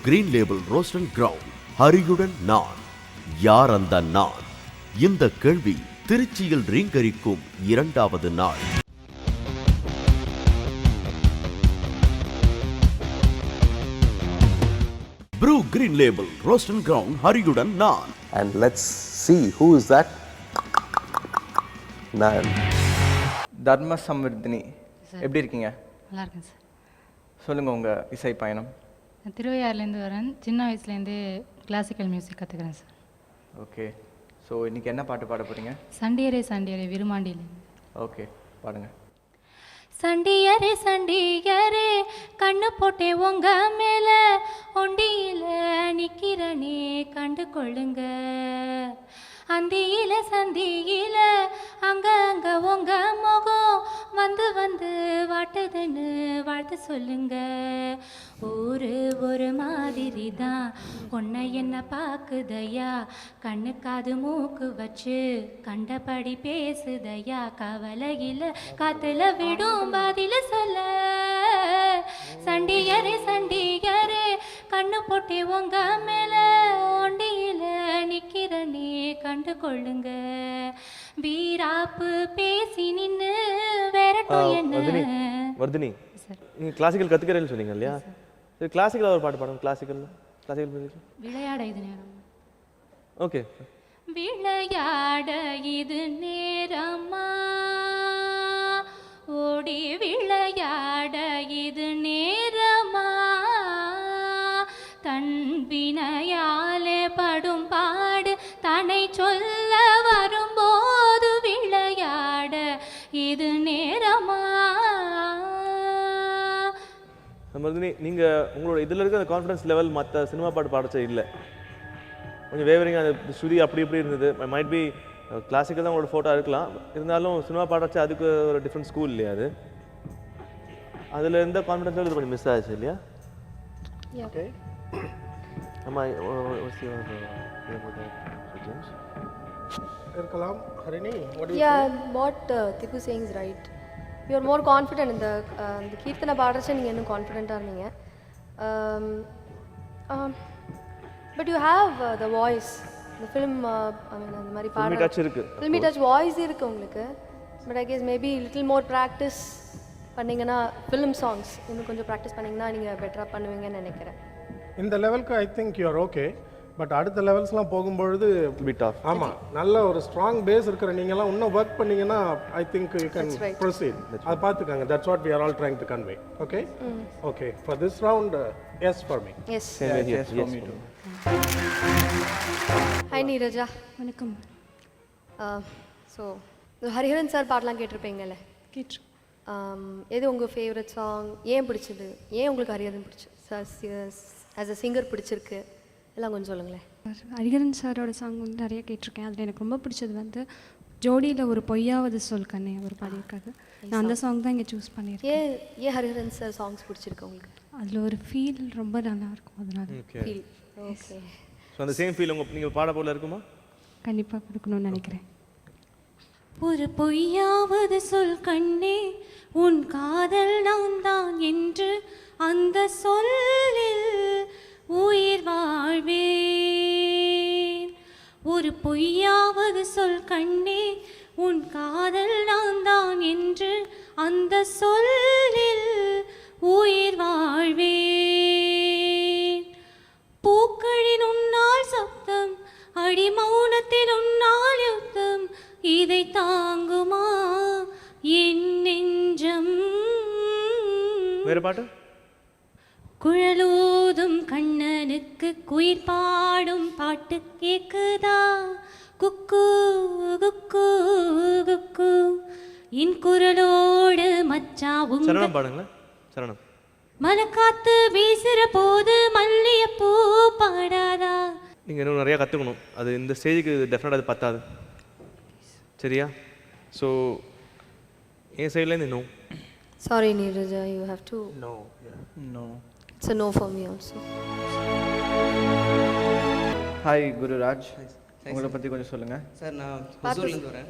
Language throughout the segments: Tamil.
Green label roast and ground ஹரியுடன் நான். யார் அந்த நான்? இந்த கேள்வி திருச்சியில் ரீங்கரிக்கும் 2வது நாள். Bru green label roast and ground ஹரியுடன் நான். And let's see who is that man. தர்ம சம்வர்தினி, எப்படி இருக்கீங்க? நல்லா இருக்கேன் சார். சொல்லுங்கள் உங்கள் இசை பயணம். நான் திருவையாறுலேருந்து வரேன். சின்ன வயசுலேருந்து கிளாசிக்கல் மியூசிக் கற்றுக்கிறேன் சார். ஓகே, ஸோ இன்றைக்கி என்ன பாட்டு பாட போகிறீங்க? சண்டியரே சண்டியரே விருமாண்டியிலேருந்து. ஓகே, பாடுங்க. சண்டியரே சண்டியரே கண்ணு போட்டே உங்க மேல ஒண்டியில நிக்கிறனே கண்டு கொள்ளுங்க. அந்தியில சந்தியில அங்க அங்க உங்க முகம் வந்து வந்து வாட்டுதுன்னு வாழ்த்து சொல்லுங்க. ஒரு மாதிரி தான் உன்னை என்ன பாக்குதையா, கண்ணு காது மூக்கு வச்சு கண்டபடி பேசுதையா. கவலையில காத்துல விடும் பதில சொல்ல. சண்டியரே சண்டியரே கண்ணு போட்டே உங்க மேல ஒண்டியில நிக்கிறனே கண்டு கொள்ளுங்க. வீராப்பு பேசி நின்னு வேறட்டும் என்ன. வர்தினி, நீங்கள் கிளாசிக்கல் கற்றுக்கிறேன்னு சொன்னீங்க இல்லையா? சரி, கிளாசிக்கல் ஒரு பாட்டு பாடுங்க. கிளாசிக்கல் விளையாட இது நேரம். ஓகே. விளையாட இது நேரமா, ஓடி விளையாட இது நேரமா, தன் வினையாலே படும் பாடு தன்னை சொல்ல வரும்போது விளையாட இது நேரமா. மருதினி, நீங்கள் உங்களோட இதில் இருக்க அந்த கான்ஃபிடன்ஸ் லெவல் மற்ற சினிமா பாட்டு பாடச்ச இல்லை. கொஞ்சம் வேவரிங், அந்த ஸ்டுடி அப்படி இப்படி இருந்தது. மைட் பி கிளாசிக்கல் தான் உங்களோட ஃபோட்டோ இருக்கலாம், இருந்தாலும் சினிமா பாடச்ச அதுக்கு ஒரு டிஃப்ரெண்ட் ஸ்கூல் இல்லையா அது? அதில் இருந்த கான்ஃபிடன்ஸ் லெவல் கொஞ்சம் மிஸ் ஆச்சு இல்லையா? ஓகே. ஆமாம், இருக்கலாம். Harini, what Tipu saying is right. You are more confident in the கீர்த்தனை பாடுறச்ச நீங்கள் இன்னும் கான்ஃபிடென்ட்டாக இருந்தீங்க. But you have the voice, the film, I mean அந்த மாதிரி பாடுற டச் இருக்கு, ஃபில்மி டச் வாய்ஸ் இருக்குது உங்களுக்கு. But I guess maybe little more practice பண்ணிங்கன்னா, ஃபிலிம் சாங்ஸ் இன்னும் கொஞ்சம் ப்ராக்டிஸ் பண்ணிங்கன்னா நீங்கள் பெட்டராக பண்ணுவீங்கன்னு நினைக்கிறேன். இந்த லெவலுக்கு ஐ think you are okay. But அடுத்த லெவல்ஸ்லாம் போகும்பொழுது ஆமாம், நல்ல ஒரு ஸ்ட்ராங் பேஸ் இருக்கிற நீங்கள்லாம் இன்னும் ஒர்க் பண்ணீங்கன்னா I think you can proceed. அதை பார்த்துக்காங்க. That's what we are all trying to convey. Okay okay, for this round yes for me. Yes for me too. Hi Neeraja. வணக்கம். ஸோ ஹரிஹரன் சார் பாடலாம் கேட்டிருப்பீங்கல்ல? கேட்டு. எது உங்கள் ஃபேவரட் சாங்? ஏன் பிடிச்சது? ஏன் உங்களுக்கு ஹரிஹரன் பிடிச்சி ஆஸ் அ சிங்கர் பிடிச்சிருக்கு எல்லாம் கொஞ்சம் சொல்லுங்களேன். ஹரிஹரன் சாரோட சாங் வந்து நிறைய கேட்டிருக்கேன். அதில் எனக்கு ரொம்ப பிடிச்சது வந்து ஜோடியில் ஒரு பொய்யாவது சொல் கண்ணே அவர் பாடியிருக்காரு. நான் அந்த சாங் தான் இங்கே சூஸ் பண்ணியிருக்கேன். ஏன் ஹரிஹரன் சார் சாங்ஸ் பிடிச்சிருக்கு உங்களுக்கு? அதில் ஒரு ஃபீல் ரொம்ப நல்லா இருக்கும். அதனால ஃபீல். ஓகே. ஸோ அந்த சேம் ஃபீல் நீங்கள் பாட போல இருக்குமா? கண்டிப்பாக கொடுக்கணும்னு நினைக்கிறேன். ஒரு பொய்யாவது சொல் கண்ணே உன் காதல் நான் தான் என்று அந்த சொல்லில் உயிர் வாழ்வேன். ஒரு பொய்யாவது சொல் கண்ணே உன் காதல் நான் தான் என்று அந்த சொல்லில் உயிர் வாழ்வேன். பூக்களின் உன்னால் சப்தம், அடி மௌனத்தில் உன்னால் யுத்தம், இதை தாங்குமா என் நெஞ்சம்? வேறு பாட்டு? குழலூதும் கண்ணனுக்கு குயிர் பாடும் பாட்டு கேக்குதா? குக்கு குக்கு குக்கு என் குரலோடு மச்சா உங்க. சரணம் பாடுங்களா? சரணம். மலக்காத்து வீசுற போது மல்லியப்பூ பாடாதா? நீங்கள் இன்னும் நிறையா கற்றுக்கணும். அது இந்த ஸ்டேஜுக்கு டெஃபினட்டாக அது பத்தாது, சரியா? ஸோ என் சைட்லேருந்து no. Sorry Neeraja, you have to. No no. It's a no for me also. Hi Gururaj, உங்களை பற்றி கொஞ்சம் சொல்லுங்கள். சார் நான் ஹொசூர்லேருந்து வரேன்.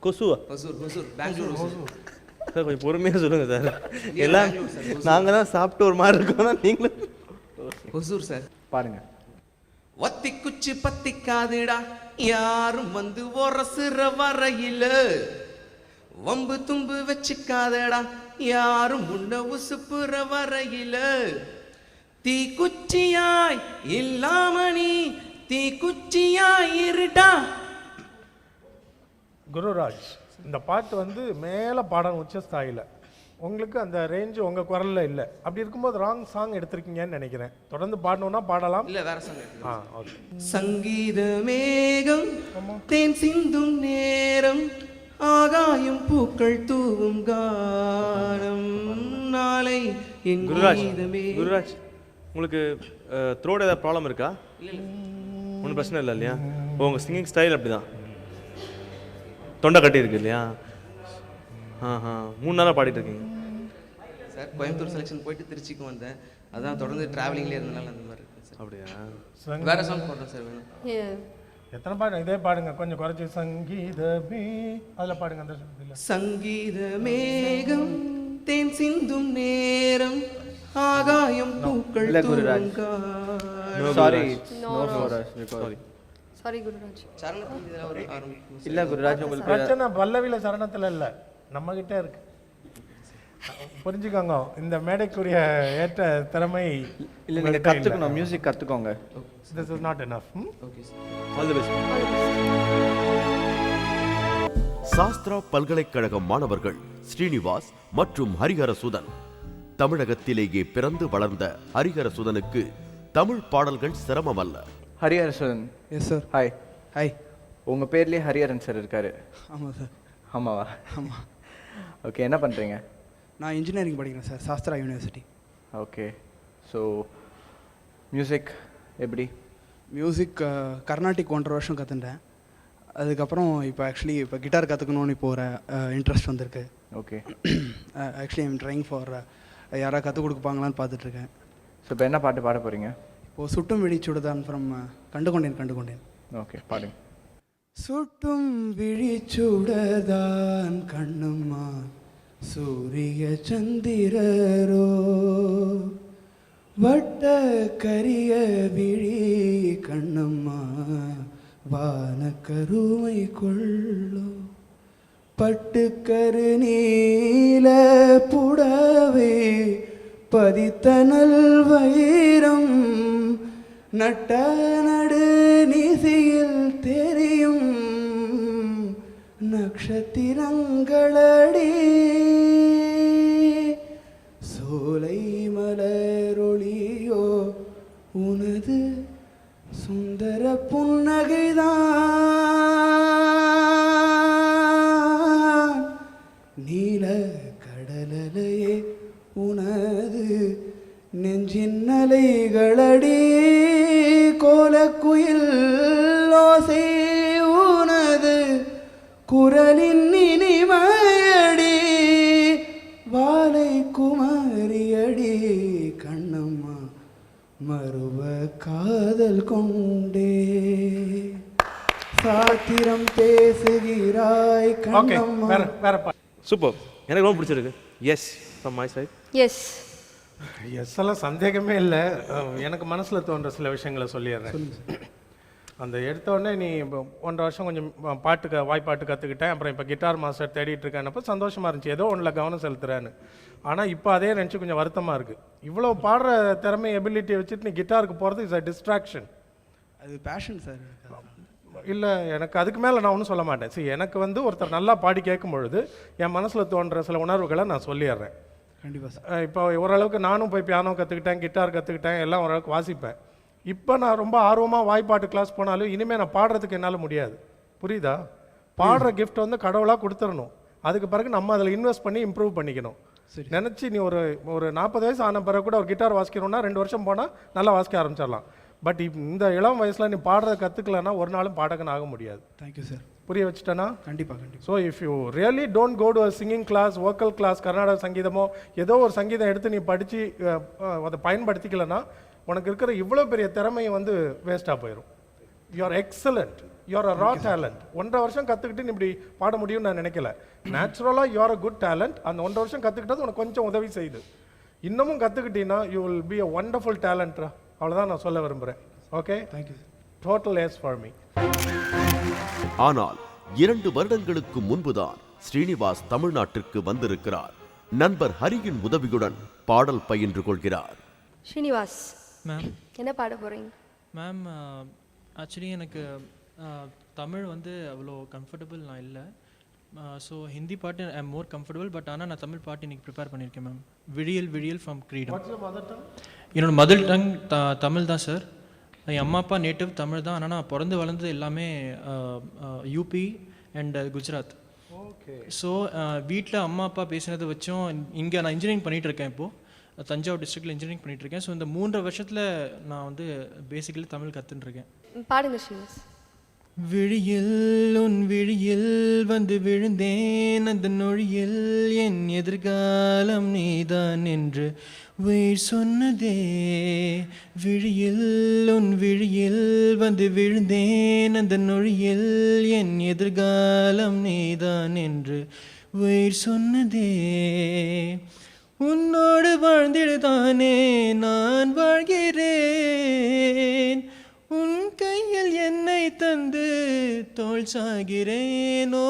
கொசுவா? ஹொசூர் பெங்களூர். சார் கொஞ்சம் பொறுமையாக சொல்லுங்கள் சார். எல்லாம் நாங்கள் தான் சாப்பிட்டு ஒரு மாதிரி இருக்கோம், நீங்களும் ஹொசூர் சார். பாடுங்க. ஒத்தி குச்சி பத்திக்காதுடா யாரும் வந்து ஒரசுற வரையில, வம்பு தும்பு வச்சுக்காதடா யாரும் முன்ன உசுப்புற வரையில, தீ குச்சியாய் இல்லாம நீ தீ குச்சியாய் இருடா. குருராஜ், இந்த பாட்டு வந்து மேலே பாடணும் உச்ச ஸ்தாயில. உங்களுக்கு அந்த ரேஞ்சு உங்கள் குரலில் இல்லை. அப்படி இருக்கும்போது ராங் சாங் எடுத்திருக்கீங்கன்னு நினைக்கிறேன். தொடர்ந்து பாடணும்னா பாடலாம். இல்ல வேற சாங். ஓகே. சங்கீத மேகம் தேன் சிந்தும் நேரம், ஆகாயம் பூக்கள் தூவும் கானம், நாளை என் குருராஜ், கீதமே. குருராஜ் உங்களுக்கு த்ரோட் ஏதாவது ப்ராப்ளம் இருக்கா? ஒன்றும் பிரச்சனை இல்லை இல்லையா? உங்கள் சிங்கிங் ஸ்டைல் அப்படி தான், தொண்டை கட்டி இருக்கு இல்லையா? 3 நாளாக பாடிட்டு இருக்கீங்க சார். கோயம்புத்தூர் செலெக்ஷன் போயிட்டு திருச்சிக்கு வந்தேன், அதான் தொடர்ந்து டிராவலிங்லேயே இருந்தனால அந்த மாதிரி இருக்கு சார். அப்படியா? வேற சாங் போடுறேன் சார் வேணும். எத்தனை பாடுங்க? இதே பாடுங்க, கொஞ்சம் குறைச்சி. சங்கீதமே அதில் பாடுங்க. அந்த இதில் சங்கீத மேகம் தேன் சிந்தும் நேரம், ஆகாயம் பூக்கள் இல்ல குருராஜ். தூவும் கானம். Sorry. No, no no. Gururaj. Sorry Gururaj. சரணத்தில் இதில் ஒரு ஆரம்பிக்கும். இல்ல குருராஜ், உங்களுக்கு பிரச்சனை பல்லவியில் சரணத்தில் இல்லை, நம்மகிட்ட இருக்கு. புரிஞ்சுக்கோங்க, இந்த மேடைக்குரிய ஏற்ற திறமை இல்ல, நீங்க கத்துக்கணும், மியூசிக் கத்துக்கோங்க. This is not enough. Okay sir. All the best. Sastra பல்கலைக்கழக மாணவர்கள் ஸ்ரீனிவாஸ் மற்றும் ஹரிஹரசுதன். தமிழகத்திலேயே பிறந்து வளர்ந்த ஹரிஹரசுதனுக்கு தமிழ் பாடல்கள் சிரமமல்ல. Hariharan. Yes sir. Hi. Hi. உங்க பேர்லயே ஹரிஹரன் சார் இருக்காரு. ஆமாம் சார். ஆமாவா? ஆமாம். ஓகே, என்ன பண்றீங்க? நான் இன்ஜினியரிங் படிக்கிறேன் sir, Sastra university. Okay. So music எப்படி? மியூசிக் கர்நாடிக் 1.5 வருஷம் கற்றுட்டேன். அதுக்கப்புறம் இப்போ ஆக்சுவலி இப்போ கிட்டார் கற்றுக்கணும்னு இப்போ ஒரு இன்ட்ரெஸ்ட் வந்திருக்கு. Okay. Actually I'm trying for யாராவது கற்றுக் கொடுப்பாங்களான்னு பார்த்துட்ருக்கேன். ஸோ இப்போ என்ன பாட்டு பாட போறீங்க? இப்போது சுட்டும் விழி சுடுதான் ஃப்ரம் கண்டுகொண்டேன் கண்டுகொண்டேன். ஓகே, பாடுங்க. சுட்டும் விழி சுடதான் கண்ணம்மா, சூரிய சந்திரரோ, வட்ட கரிய விழி கண்ணம்மா, வான கருமை கொள்ளோ, பட்டுக்கரு நீல புடவை பதித்தனல் வைரம், நட்ட நடு நிசியில் தெரியும் நட்சத்திரங்களடி, சோலை மலரொளியோ உனது சுந்தர புன்னகைதான், நீல கடலலையே உனது நெஞ்சின் அலைகளடி, கோலக்குயில் ஓசை உனது குரலின் இனிமையடி, வாலை குமாரியடி கண்ணம்மா, மறுவ காதல் கொண்டே சாத்திரம் பேசுகிறாய் ஓகே, கண்ணம்மா. வேற பாட்டு. சூப்பர், எனக்கு ரொம்ப பிடிச்சிருக்கு. Yes from my side. Yes. Yes எல்லாம் சந்தேகமே இல்லை. எனக்கு மனசில் தோன்ற சில விஷயங்களை சொல்லிடுறேன். அந்த எடுத்த உடனே நீ 1.5 வருஷம் கொஞ்சம் வாய்ப்பாட்டு கற்றுக்கிட்டேன், அப்புறம் இப்போ கிட்டார் மாஸ்டர் தேடிட்டு இருக்கேன்னப்போ சந்தோஷமாக இருந்துச்சு, ஏதோ ஒன்றில் கவனம் செலுத்துறேன்னு. ஆனால் இப்போ அதே நினச்சி கொஞ்சம் வருத்தமாக இருக்குது. இவ்வளோ பாடுற திறமை எபிலிட்டியை வச்சுட்டு நீ கிட்டாருக்கு போகிறது இஸ் அ டிஸ்ட்ராக்ஷன். அது பேஷன் சார். இல்லை, எனக்கு அதுக்கு மேலே நான் ஒன்றும் சொல்ல மாட்டேன். சரி, எனக்கு வந்து ஒருத்தர் நல்லா பாடி கேட்கும் பொழுது என் மனசில் தோன்ற சில உணர்வுகளை நான் சொல்லிடுறேன். கண்டிப்பாக சார். இப்போ ஓரளவுக்கு நானும் போய் பியானோ கற்றுக்கிட்டேன், கிட்டார் கற்றுக்கிட்டேன், எல்லாம் ஓரளவுக்கு வாசிப்பேன். இப்போ நான் ரொம்ப ஆர்வமாக வாய்ப்பாட்டு கிளாஸ் போனாலும் இனிமேல் நான் பாடுறதுக்கு என்னால் முடியாது. புரியுதா? பாடுற கிஃப்ட் வந்து கடவுளாக கொடுத்துடணும். அதுக்கு பிறகு நம்ம அதில் இன்வெஸ்ட் பண்ணி இம்ப்ரூவ் பண்ணிக்கணும். நினச்சி நீ ஒரு 40 வயசு ஆன பிறகு கூட ஒரு கிட்டார் வாசிக்கணும்னா 2 வருஷம் போனால் நல்லா வாசிக்க ஆரம்பிச்சிடலாம். பட் இந்த இளம் வயசில் நீ பாடுறத கற்றுக்கலன்னா ஒரு நாளும் பாடகன் ஆக முடியாது. Thank you sir. புரிய வச்சுட்டேன்னா? கண்டிப்பாக கண்டிப்பாக. So if you really don't go to a singing class, vocal class, Karnataka சங்கீதமோ ஏதோ ஒரு சங்கீதம் எடுத்து நீ படித்து அதை பயன்படுத்திக்கலன்னா உனக்கு இருக்கிற இவ்வளோ பெரிய திறமையை வந்து வேஸ்ட்டாக போயிடும். You are excellent, you are a raw talent. 1.5 வருஷம் கற்றுக்கிட்டு நீ இப்படி பாட முடியும்னு நான் நினைக்கல. நேச்சுரலாக you are a good talent. அந்த 1.5 வருஷம் கற்றுக்கிட்டது உனக்கு கொஞ்சம் உதவி செய்யுது. இன்னமும் கற்றுக்கிட்டீங்கன்னா you will be a wonderful டேலண்ட்ரா. அவ்வளோதான் நான் சொல்ல விரும்புகிறேன். Okay, thank you. Total yes for me. ஆனால் 2 வருடங்களுக்கு முன்புதான் ஸ்ரீனிவாஸ் தமிழ்நாட்டிற்கு வந்திருக்கிறார். நண்பர் ஹரியின் உதவியுடன் பாடல் பயின்று கொள்கிறார். ஸ்ரீனிவாஸ் மேம் என்ன பாட போகிறீங்க? மேம் ஆக்சுவலி எனக்கு தமிழ் வந்து அவ்வளோ கம்ஃபர்டபுள் நான் இல்லை. ஸோ ஹிந்தி பாட்டு I am more comfortable. But ஆனால் நான் தமிழ் பாட்டு இன்றைக்கி ப்ரிப்பேர் பண்ணியிருக்கேன் மேம். விழியல் விழியல் ஃப்ரம் கிரீடம். என்னோடய மதர் டங் தமிழ் தான் சார். என் அம்மா அப்பா நேட்டிவ் தமிழ் தான். ஆனால் நான் பிறந்து வளர்ந்தது எல்லாமே யூபி அண்ட் குஜராத். ஸோ வீட்டில் அம்மா அப்பா பேசினதை வச்சும் இங்கே நான் இன்ஜினியரிங் பண்ணிகிட்டு இருக்கேன். இப்போது தஞ்சாவூர் டிஸ்ட்ரிக்டில் இன்ஜினியரிங் பண்ணிகிட்டு இருக்கேன். ஸோ இந்த 3 வருஷத்தில் நான் வந்து பேசிக்கலி தமிழ் கற்றுட்டுருக்கேன். பாடுங்க ஸ்ரீனிவாஸ். விழியில் உன் விழியில் வந்து விழுந்தேன், அந்த நொழியில் என் எதிர்காலம் நீதான் என்று உயிர் சொன்னதே. விழியில் உன் விழியில் வந்து விழுந்தேன், அந்த நொழியில் என் எதிர்காலம் நீதான் என்று உயிர் சொன்னதே. உன்னோடு வாழ்ந்திடுதானே நான் வாழ்கிறேன், உன் கையில் என்னை தந்து தோள் சாகிறேனோ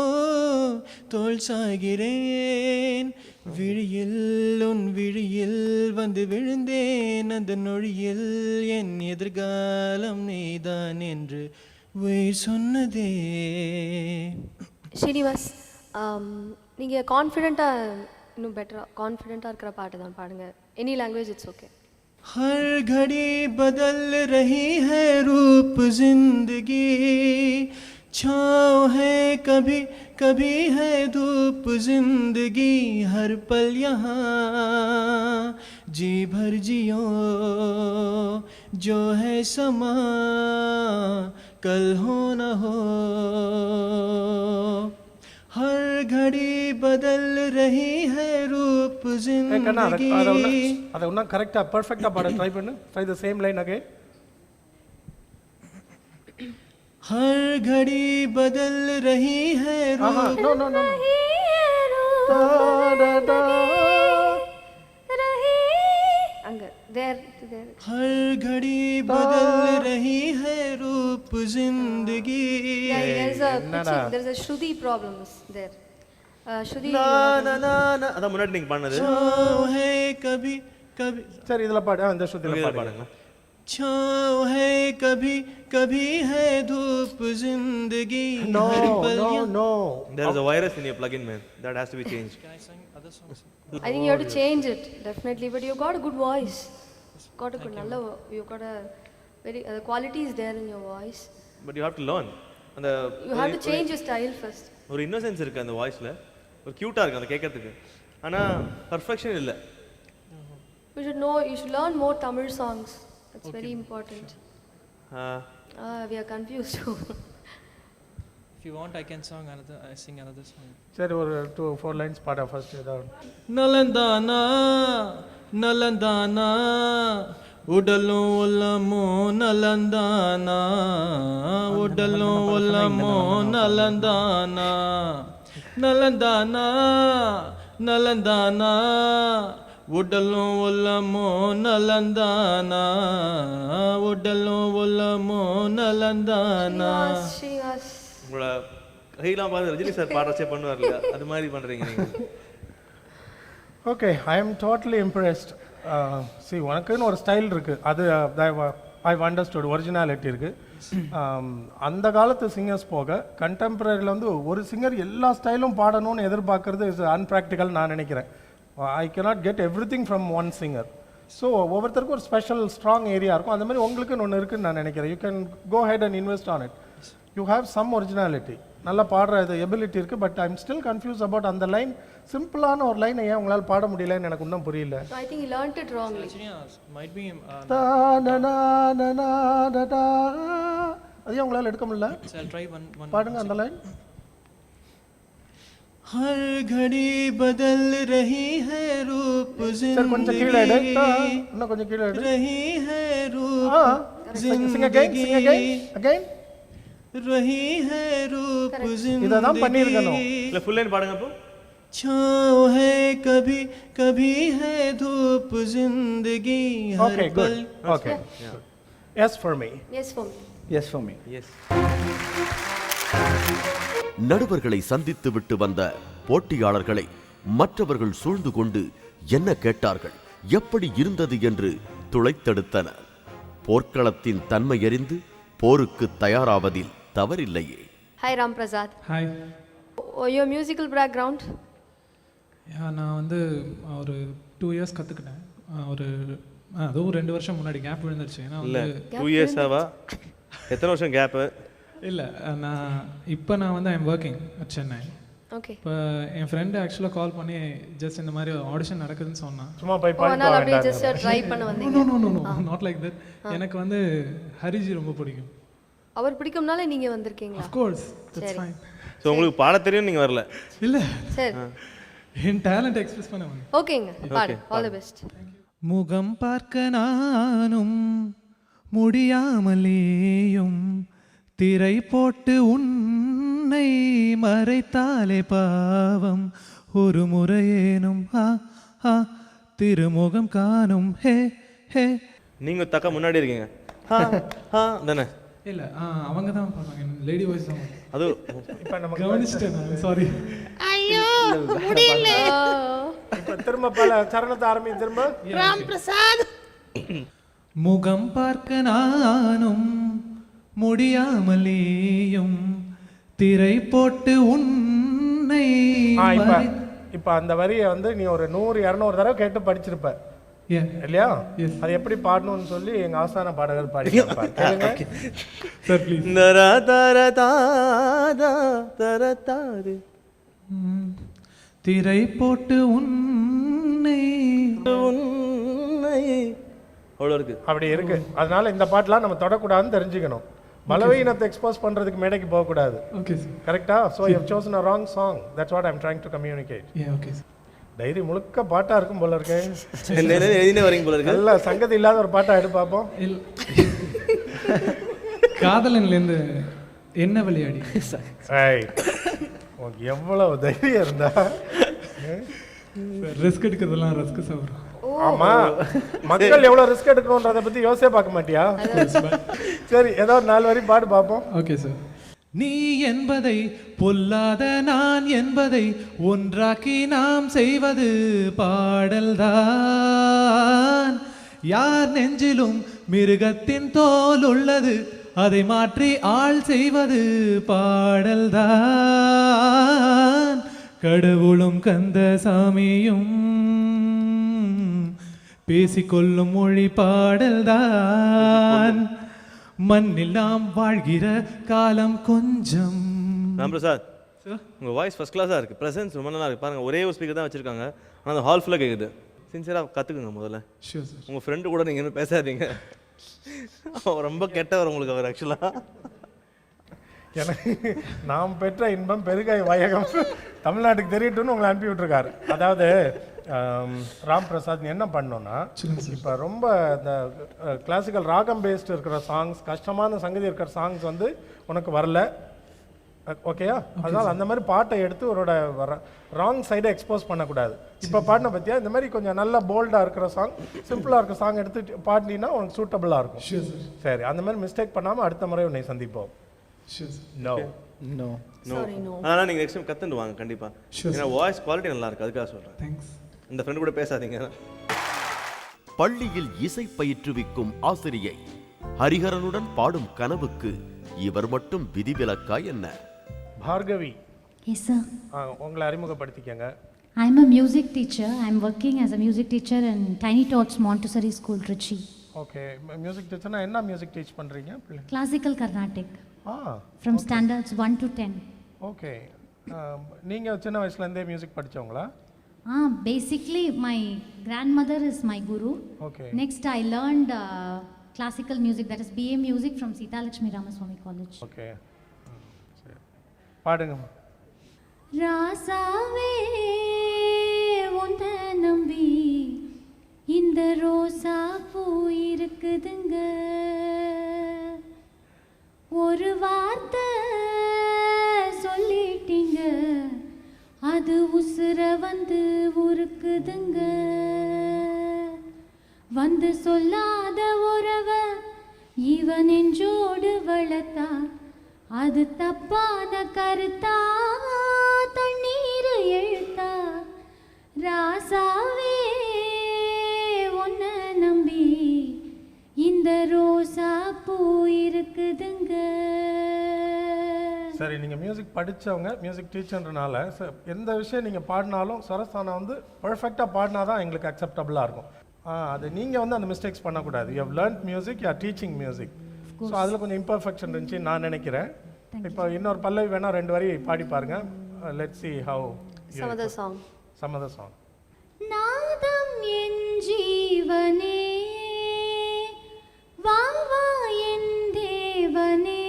தோள் சாகிறேன். விழியில் உன் விழியில் வந்து விழுந்தேன், அந்த நொழியில் என் எதிர்காலம் நீதான் என்று உயிர் சொன்னதே. ஸ்ரீனிவாஸ், நீங்கள் கான்ஃபிடெண்ட்டாக இன்னும் பெட்டராக கான்ஃபிடெண்ட்டாக இருக்கிற பாட்டு தான் பாடுங்க. Any language it's okay. हर घड़ी बदल रही है रूप जिंदगी, छाँव है कभी कभी है धूप जिंदगी, हर पल यहाँ जी भर जियो, जो है समा कल हो न हो. हर घड़ी बदल रही है रूप जिंदगी. அதை இன்னும் கரெக்டாக பர்ஃபெக்டாக பாட ட்ரை பண்ணு. Try the same line again. हर घड़ी बदल रही है रूप. नो नो नो அங்கே தேர். हर घड़ी बदल रही है रूप जिंदगी. there's a shruti problems there. shruti அதான் முன்னாடி நீங்க பண்ணது. छाँव है कभी कभी. சரி, இதில் பாடு. இந்த ஸ்ருதியில் பாடுங்க. छाँव है कभी कभी है धूप जिंदगी. No, हर पल no, यहाँ. no. There is a virus in your plugin, man. That has to be changed. Can I sing other songs? I think you have to change it definitely, but you got a good voice. Got a good நல்ல you got a very the quality is there in your voice. But you have to learn. அந்த You have to change your style first. ஒரு இன்னோசென்ஸ் இருக்கு அந்த வாய்ஸ்ல. ஒரு கியூட்டா இருக்கு அந்த கேட்கிறதுக்கு. ஆனா பெர்ஃபெக்ஷன் இல்ல. You should learn more Tamil songs. That's very important. We are confused. If you want I can sing another song. சரி, ஒரு 2-4 லைன்ஸ் பாட ஃபர்ஸ்ட். ஏதாவது நலந்தானா நலந்தானா உடலும் உள்ளமோ நலந்தானா உடலும் உள்ளமோ நலந்தானா நலந்தானா நலந்தானா உடலும் உள்ளமோ நலந்தானா உடலும் உள்ளமோ நலந்தானா. Srinivas. உங்களோட கையெல்லாம் பார்த்து ரஜினி சார் பாடுறச்சே பண்ணுவார்ல, அது மாதிரி பண்றீங்க நீங்க. Okay, I am totally impressed. C, உனக்குன்னு ஒரு ஸ்டைல் இருக்குது. அது ஐ அண்டர்ஸ்டுட் ஒரிஜினாலிட்டி இருக்குது. அந்த காலத்து சிங்கர்ஸ் போக கண்டெம்பரரியில் வந்து ஒரு சிங்கர் எல்லா ஸ்டைலும் பாடணும்னு எதிர்பார்க்கறது இஸ் அன்ப்ராக்டிக்கல் நான் நினைக்கிறேன். I cannot get every thing from one singer. So ஒவ்வொருத்தருக்கும் ஒரு ஸ்பெஷல் ஸ்ட்ராங் ஏரியா இருக்கும். அந்த மாதிரி உங்களுக்குன்னு ஒன்று இருக்குன்னு நான் நினைக்கிறேன். You can go ahead and invest on it. You have some originality. நல்லா பாடுற இது எபிலிட்டி இருக்குது. But I am still confuse about அந்த லைன். சிம்பிளான ஒரு லைனை ஏன் உங்களால் பாட முடியலன்னு எனக்கு இன்னும் புரியல. So I think you learnt it wrongly. Might be அது ஏன் உங்களால் எடுக்க முடியல? I'll try one பாடுங்க அந்த லைன். हर घड़ी बदल रही है रूप சார் கொஞ்சம் கீழே எடு. जिंदगी இன்னும் கொஞ்சம் கீழே எடு. रही है रूप Sing again, sing again, again. रही है रूप இதை தான் பண்ணியிருக்கணும். जिंदगी. இல்ல ஃபுல் லைன் பாடுங்க அப்போ. छाँव है कभी कभी है धूप जिंदगी हर Okay, पल good. Okay. Yes for me. Yes for me. Yes for me. நடுவர்களை சந்தித்து விட்டு வந்த போட்டியாளர்களை மற்றவர்கள் சூழ்ந்து கொண்டு என்ன கேட்டார்கள், எப்படி இருந்தது என்று துளைத்தெடுத்தனர். போர்க்களத்தின் தன்மை அறிந்து போருக்கு தயாராவதில் தவறில்லையே. Hi Ram Prasad. Hi. Your musical background? நான் வந்து ஒரு 2 இயர்ஸ் கற்றுக்கிட்டேன். ஒரு அதுவும் 2 வருஷம் முன்னாடி கேப் விழுந்துருச்சு. ஏன்னா இல்லை வந்து 2 இயர்ஸாவா? எத்தனை வருஷம் கேப்பு? இல்லை இப்போ நான் வந்து ஐம் ஒர்க்கிங் சென்னை. Okay. இப்போ என் ஃப்ரெண்டு ஆக்சுவலாக கால் பண்ணி ஜஸ்ட் இந்த மாதிரி ஆடிஷன் நடக்குதுன்னு சொன்னான். சும்மா போய் அதனால அப்படியே ஜஸ்ட் ட்ரை பண்ண வந்தீங்க. No not like that. எனக்கு வந்து ஹரிஜி ரொம்ப பிடிக்கும். அவர் பிடிக்கும்னால நீங்க வந்திருக்கீங்களா? Of course that's fine. So உங்களுக்கு பாட தெரியும், நீங்கள் வரல? இல்லை, சரி. என் டேலண்ட் எக்ஸ்பிரஸ் பண்ண வந்து. ஓகேங்க, பாடு. All the best. முகம் பார்க்க நானும் முடியாமலேயும் திரை போட்டு உன்னை மறைத்தாலே பாவம் ஒரு முறையேனும் திருமுகம் காணும். ஹே ஹே. நீங்கள் தக்க முன்னாடி இருக்கீங்க தானே? இல்லை அவங்க தான் பார்ப்பாங்க, லேடி வாய்ஸ் தான். அது இப்போ நம்ம கவனிச்சிட்டேன் நான், சாரி. ஐயோ முடியல. இப்போ திரும்ப பல சரணத்தை ஆரம்பி திரும்ப. ராம் பிரசாத். முகம் பார்க்க நானும் முடியாமலேயும் திரை போட்டு உன்னை இப்போ அந்த வரியை வந்து நீ ஒரு 100-200 தடவை கேட்டு படிச்சிருப்ப இல்லையா? அது எப்படி பாடணும்னு சொல்லி எங்க ஆஸ்தான பாடகர் பாடியிருப்பாங்க. Sir please. திரை போட்டு உன்னை அவ்வளோ இருக்கு, அப்படி இருக்கு. அதனால இந்த பாட்டெலாம் நம்ம தொடக்கூடாதுன்னு தெரிஞ்சுக்கணும். பலவீனத்தை எக்ஸ்போஸ் பண்றதுக்கு மேடைக்கு போகக்கூடாது. Okay sir. கரெக்டா? So you have chosen a wrong song. That's what I'm trying to communicate. Okay sir. Diary முழுக்க பாட்டா இருக்கும் போல இருக்கு. எழுதினே வரீங்க போல இருக்கு. நல்ல சங்கதி இல்லாத ஒரு பாட்டா எடுத்து பார்ப்போம். காதலன்லேருந்து என்ன விளையாடி. எவ்வளவு தைரியம் இருந்தா ரிஸ்க் எடுக்கிறதெல்லாம் ரிஸ்க் சார். ஆமா, மக்கள் எவ்வளவு ரிஸ்க் எடுக்கணும்ன்றத பத்தி யோசிச்சே பார்க்க மாட்டியா? சரி, ஏதோ 4 வரி பாடு பார்ப்போம். Okay sir. நீ என்பதை பொல்லாத நான் என்பதை ஒன்றாக்கி நாம் செய்வது பாடல்தான். யார் நெஞ்சிலும் மிருகத்தின் தோல் உள்ளது, அதை மாற்றி ஆள் செய்வது பாடல்தான். கடவுளும் கந்தசாமியும் பேசிக்கொள்ளும் மொழி பாடல்தான். மண்ணில் நாம் வாழ்கிற காலம் கொஞ்சம். ராம் பிரசாத், உங்கள் வாய்ஸ் ஃபர்ஸ்ட் கிளாஸாக இருக்குது, ப்ரெசன்ஸ் ரொம்ப நல்லா இருக்குது. பாருங்கள், ஒரே ஒரு ஸ்பீக்கர் தான் வச்சுருக்காங்க, ஆனால் அந்த ஹால் ஃபுல்லாக கேட்குது. சின்சியராக கற்றுக்குங்க முதல்ல. உங்கள் ஃப்ரெண்டு கூட நீங்கள் இன்னும் பேசாதீங்க, அவர் ரொம்ப கெட்டவர் உங்களுக்கு. அவர் ஆக்சுவலாக எனக்கு நாம் பெற்ற இன்பம் பெருகாய் வயகம் தமிழ்நாட்டுக்கு தெரியட்டும்னு உங்களை அனுப்பி விட்டுருக்காரு. அதாவது ராம் பிரசாத் என்ன பண்ணோன்னா, இப்போ ரொம்ப இந்த கிளாசிக்கல் ராகம் பேஸ்டு இருக்கிற சாங்ஸ், கஷ்டமான சங்கதி இருக்கிற சாங்ஸ் வந்து உனக்கு வரல, ஓகேயா? அதனால் அந்த மாதிரி பாட்டை எடுத்து அவரோட ராங் சைடை எக்ஸ்போஸ் பண்ணக்கூடாது. இப்போ பாடின பற்றியா இந்த மாதிரி கொஞ்சம் நல்லா போல்டாக இருக்கிற சாங், சிம்பிளாக இருக்கிற சாங் எடுத்து பாடினா உனக்கு சூட்டபுளாக இருக்கும். சரி, அந்த மாதிரி மிஸ்டேக் பண்ணாமல் அடுத்த முறை உன்னை சந்திப்போம். நோ நோ ஆனால் நீங்கள் நெக்ஸ்ட் டைம் கற்றுண்டு வாங்க கண்டிப்பாக. ஏன்னா வாய்ஸ் குவாலிட்டி நல்லா இருக்குது, அதுக்காக சொல்கிறேன். தேங்க்ஸ். இந்த ஃப்ரெண்டு கூட பேசாதீங்க. பள்ளியில் இசை பயிற்றுவிக்கும் ஆசிரியை ஹரிஹரனுடன் பாடும் கனவுக்கு இவர் மட்டும் விதிவிலக்கா என்ன? பார்கவி. Yes sir. உங்களை அறிமுகப்படுத்திக்கங்க. I am a music teacher. I am working as a music teacher in Tiny Tots Montessori School, Trichy. Okay, music டீச்சர்னா என்ன மியூசிக் டீச் பண்ணுறீங்க? Classical Carnatic. From standards 1 to 10. Okay, நீங்கள் சின்ன வயசுலேருந்தே மியூசிக் படித்தவங்களா? Basically my grandmother is my guru. Okay. Next I learned classical music, that is BA music from Sita Lakshmi Ramaswamy College. Okay, பாடுங்க. ராசாவே உன்னை நம்பி இந்த ரோசா பூ இருக்குதுங்க, ஒரு வார்த்தை சொல்லிட்டீங்க அது உசுர வந்து உருக்குதுங்க, வந்து சொல்லாத உறவ இவன் நெஞ்சோடு வளர்த்தா, அது தப்பான கருத்தா தண்ணீர் எழுத்தா, ராசாவே உன்ன நம்பி இந்த ரோசா பூ இருக்குதுங்க. சரி, நீங்கள் மியூசிக் படித்தவங்க, மியூசிக் டீச்சர்ன்றனால எந்த விஷயம் நீங்கள் பாடினாலும் ஸ்வரஸ்தானம் வந்து பர்ஃபெக்டாக பாடினா தான் எங்களுக்கு அக்செப்டபுளாக இருக்கும். அது நீங்கள் வந்து அந்த மிஸ்டேக்ஸ் பண்ணக்கூடாது. You have learned music, you are teaching music. So அதில் கொஞ்சம் இம்பர்ஃபெக்ஷன் இருந்துச்சு நான் நினைக்கிறேன். இப்போ இன்னொரு பல்லவி வேணால் 2 வரி பாடி பாருங்க. Let's see how some other song. நாதம் என் ஜீவனே வா வா என் தேவனே,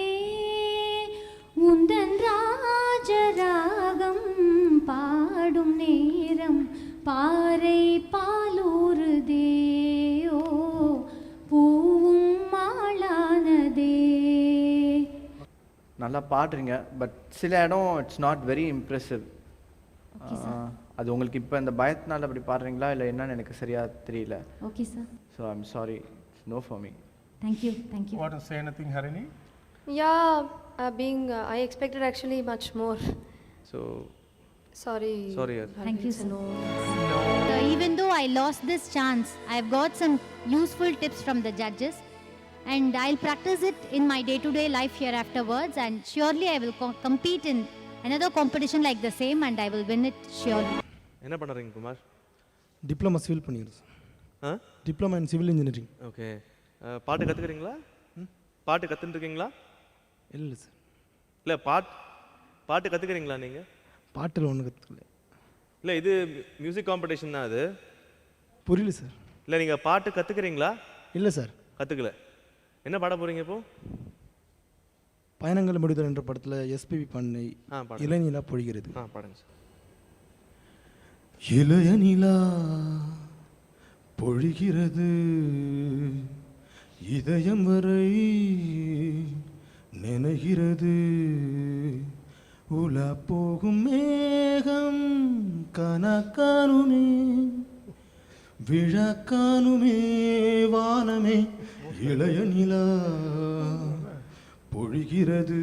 உந்தன் ராஜராகம் பாடும் நேரம் பாறை பாலூருதே, ஓ பூவும் மாளானதே. நல்லா பாடுறீங்க, பட் சில இடம் இட்ஸ் நாட் வெரி இம்ப்ரெசிவ். அது உங்களுக்கு இப்போ இந்த பயத்தினால அப்படி பாடுறீங்களா இல்லை என்னன்னு எனக்கு சரியாக தெரியல. Okay sir. So I'm sorry, it's no for me. Thank you. Thank you. Want to say anything, Harini? Yeah, I expected actually much more. So Sorry. Thank you, sir. No. Even though I lost this chance, I've got some useful tips from the judges, and I'll practice it in my day-to-day life here afterwards, and surely I will compete in another competition like the same, and I will win it surely. என்ன பண்ணுறீங்க குமார்? டிப்ளமா சிவில் பண்ணிக்கிறேன். Diploma in civil engineering. Okay. பாட்டு கற்றுக்குறீங்களா? பாட்டு கற்றுட்டுருக்கீங்களா? இல்லை சார். இல்லை பாட்டு கற்றுக்குறீங்களா நீங்கள்? பாட்டில் ஒன்று கற்றுக்கல. இல்லை, இது மியூசிக் காம்படிஷன் தான் அது. புரியல சார். இல்லை, நீங்கள் பாட்டு கற்றுக்குறீங்களா? இல்லை சார், கற்றுக்கல. என்ன பாட போகிறீங்க இப்போ? பயணங்கள் முடிதல் என்ற படத்தில் எஸ்பிபி பண்ணை இளநிலா பொழிகிறது. பாடுங்க சார். இளையநிலா பொழிகிறது இதயம் வரை நினைகிறது, உலா போகும் மேகம் கனக்கானுமே விழக்கானுமே வானமே, இளையநிலா பொழிகிறது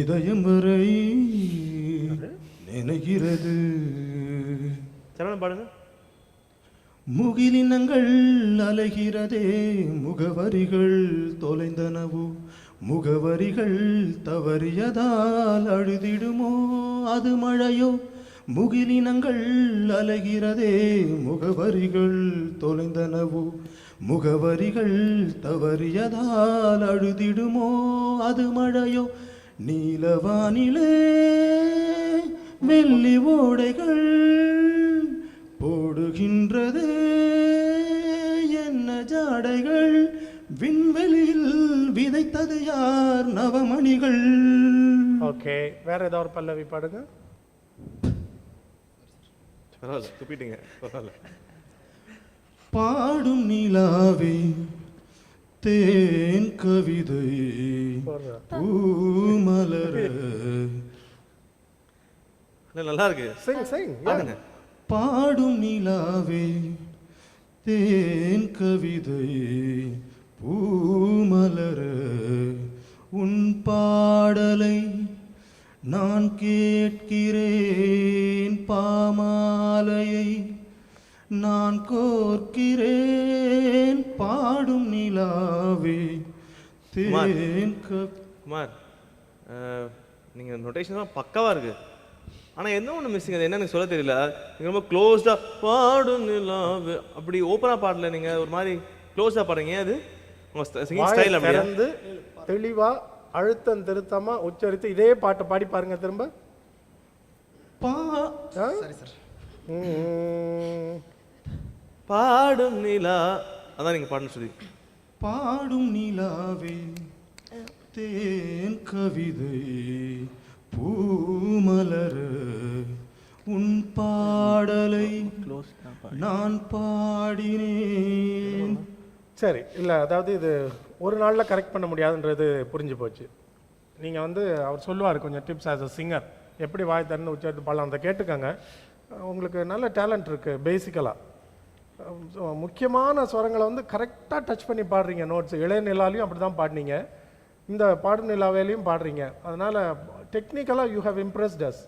இதயம் வரை நினைகிறது. சரணம் பாடுங்க. முகிலினங்கள் அலைகிறதே, முகவரிகள் தொலைந்தனவோ, முகவரிகள் தவறியதால் அழுதிடுமோ அது மழையோ. முகிலினங்கள் அலைகிறதே, முகவரிகள் தொலைந்தனவோ, முகவரிகள் தவறியதால் அழுதிடுமோ அது மழையோ. நீலவானிலே வெள்ளி ஓடைகள் போடுகின்றதே என்ன ஜாடைகள், விண்வெளியில் விதைத்தது யார் நவமணிகள். ஓகே, வேற ஏதாவது ஒரு பல்லவி பாடுங்க. பரவாயில்ல, துப்பிட்டீங்க, பரவாயில்ல. பாடும் நிலாவே தேன் கவிதை பூமலர. நல்லா இருக்கு. பாடுங்க. பாடும் நிலாவே தேன் கவிதை பூமலர, உன் பாடலை நான் கேட்கிறேன், பாமாலையை நான் கோர்க்கிறேன். பாடும் நிலாவே தேன் குமார், நீங்கள் நோட்டேஷன்லாம் பக்காவாக இருக்கு. ஆனால் என்ன ஒன்று மிஸ்ஸிங், அது என்னன்னு சொல்ல தெரியல. நீங்கள் ரொம்ப க்ளோஸ்டாக பாடும் நிலாவே அப்படி ஓப்பனாக பாடல, நீங்கள் ஒரு மாதிரி க்ளோஸாக பாடுறீங்க. அது உங்கள் சிங்கிங் ஸ்டைல் அப்படியே தெளிவாக அழுத்தம் திருத்தமா உச்சரித்து இதே பாட்டை பாடி பாருங்க திரும்ப. சரி சார். பாடும் நிலா, அதான் நீங்கள் பாடணும் சொல்லி. பாடும் நிலாவே தேன் கவிதை பூமலர, உன் பாடலை நான் பாடினேன். சரி, இல்லை அதாவது இது ஒரு நாளில் கரெக்ட் பண்ண முடியாதுன்றது புரிஞ்சு போச்சு. நீங்கள் வந்து அவர் சொல்லுவார் கொஞ்சம் டிப்ஸ் ஆஸ் அ சிங்கர். எப்படி வாய் திறந்து உச்சரித்து பாடலாம் அதை கேட்டுக்கோங்க. உங்களுக்கு நல்ல டேலண்ட் இருக்குது பேசிக்கலாக. முக்கியமான ஸ்வரங்களை வந்து கரெக்டாக டச் பண்ணி பாடுறீங்க. நோட்ஸ் இளைய நிலாலையும் அப்படி தான் பாடினீங்க, இந்த பாடும் நிலாவேலையும் பாடுறீங்க. அதனால் டெக்னிக்கலாக you have impressed us.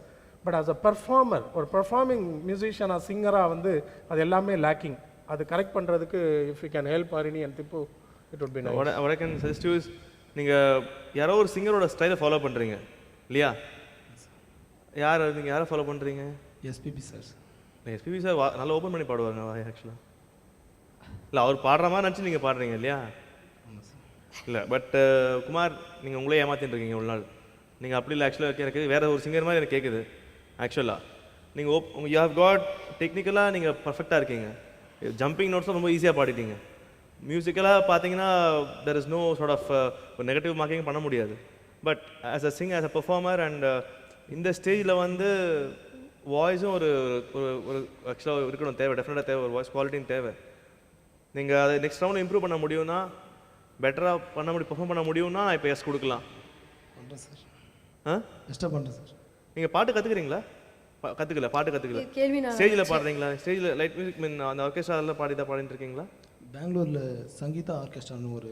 But as a performer, ஒரு பெர்ஃபார்மிங் மியூசிஷியனாக சிங்கராக வந்து அது எல்லாமே லேக்கிங். அது கரெக்ட் பண்ணுறதுக்கு if you can help Harini and Tippu it would be nice. what I can suggest you is நீங்கள் யாரோ ஒரு சிங்கரோட ஸ்டைலை ஃபாலோ பண்ணுறீங்க இல்லையா? யார் நீங்கள் யாரை ஃபாலோ பண்ணுறீங்க? SPB sir. எஸ்பிபி சார் நல்லா ஓப்பன் பண்ணி பாடுவாங்க ஆக்சுவலாக. இல்லை அவர் பாடுற மாதிரி நினச்சி நீங்கள் பாடுறீங்க இல்லையா? இல்லை பட் குமார் நீங்கள் உங்களே ஏமாற்றிட்டு இருக்கீங்க ஒரு நாள். நீங்கள் அப்படி இல்லை ஆக்சுவலாக. எனக்கு வேறு ஒரு சிங்கர் மாதிரி எனக்கு கேட்குது ஆக்சுவலாக. நீங்கள் யூ ஹவ் காட் டெக்னிக்கலாக நீங்கள் பர்ஃபெக்டாக இருக்கீங்க. ஜம்பிங் நோட்ஸும் ரொம்ப ஈஸியாக பாடிட்டீங்க. மியூசிக்கலாக பார்த்தீங்கன்னா there is no sort of ஒரு நெகட்டிவ் மார்க்கிங் பண்ண முடியாது. But as a sing, as a performer and இந்த ஸ்டேஜில் வந்து வாய்ஸும் ஒரு ஒரு ஆக்சுவலாக இருக்கணும், தேவை, டெஃபினட்டாக தேவை, ஒரு வாய்ஸ் குவாலிட்டியும் தேவை. நீங்கள் அதை நெக்ஸ்ட் ரவுண்ட் இம்ப்ரூவ் பண்ண முடியும்னா, பெட்டராக பெர்ஃபார்ம் பண்ண முடியும்னா நான் இப்போ எஸ் கொடுக்கலாம். பண்ணுறேன் சார். பெஸ்ட்டாக பண்ணுறேன் சார். நீங்கள் பாட்டு கற்றுக்குறீங்களா? கற்றுக்கல, பாட்டு கற்றுக்கல. ஸ்டேஜில் பாடுறீங்களா? ஸ்டேஜில் லைட் மியூசிக் மீன் அந்த ஆர்கெஸ்ட்ராவில் பாடிட்டு இருக்கீங்களா? பெங்களூரில் சங்கீதா ஆர்கெஸ்ட்ரான்னு ஒரு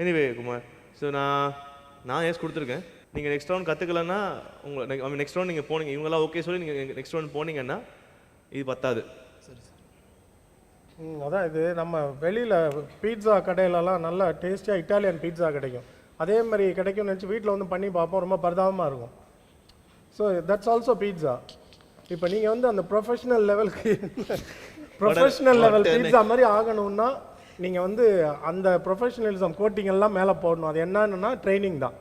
எனிவே குமார், ஸோ நான் எஸ் கொடுத்துருக்கேன். நீங்கள் நெக்ஸ்ட் ரவுண்ட் கற்றுக்கலன்னா நெக்ஸ்ட் ரவுண்ட் நீங்கள் போனீங்க, இவங்கெல்லாம் ஓகே சொல்லி நீங்கள் நெக்ஸ்ட் ரவுண்ட் போனீங்கன்னா இது பத்தாது. சரி சார். அதான் இது நம்ம வெளியில் பீட்சா கடையிலலாம் நல்லா டேஸ்டியாக இட்டாலியன் பீட்சா கிடைக்கும். அதே மாதிரி கிடைக்கும்னு நினச்சி வீட்டில் வந்து பண்ணி பார்ப்போம், ரொம்ப பரிதாபமாக இருக்கும். So that's also pizza. இப்போ நீங்கள் வந்து அந்த ப்ரொஃபஷனல் லெவல் பீட்சா மாதிரி ஆகணும்னா நீங்கள் வந்து அந்த ப்ரொஃபஷனலிசம் கோட்டிங் எல்லாம் மேலே போடணும். அது என்னன்னா ட்ரைனிங் தான்.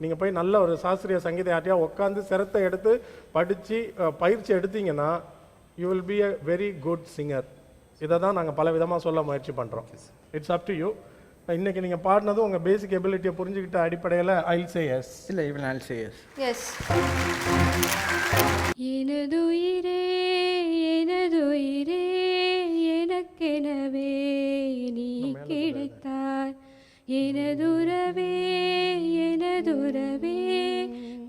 நீங்கள் போய் நல்ல ஒரு சாஸ்திரிய சங்கீத ஆர்ட்டியாக உட்காந்து சிரத்தை எடுத்து படித்து பயிற்சி எடுத்தீங்கன்னா you will be a very good singer. இதை தான் நாங்கள் பல விதமாக சொல்ல முயற்சி பண்ணுறோம். It's up to you. இன்னைக்கு நீங்கள் பாடினதும் உங்கள் பேசிக் எபிலிட்டியை புரிஞ்சுக்கிட்ட அடிப்படையில் ஐல் சே எஸ். இல்லை இவன் ஐல் சே எஸ். எஸ். எனதுயிரே எனதுயிரே எனக்கெனவே நீ கிடைத்தாய், எனதுறவே எனதுறவே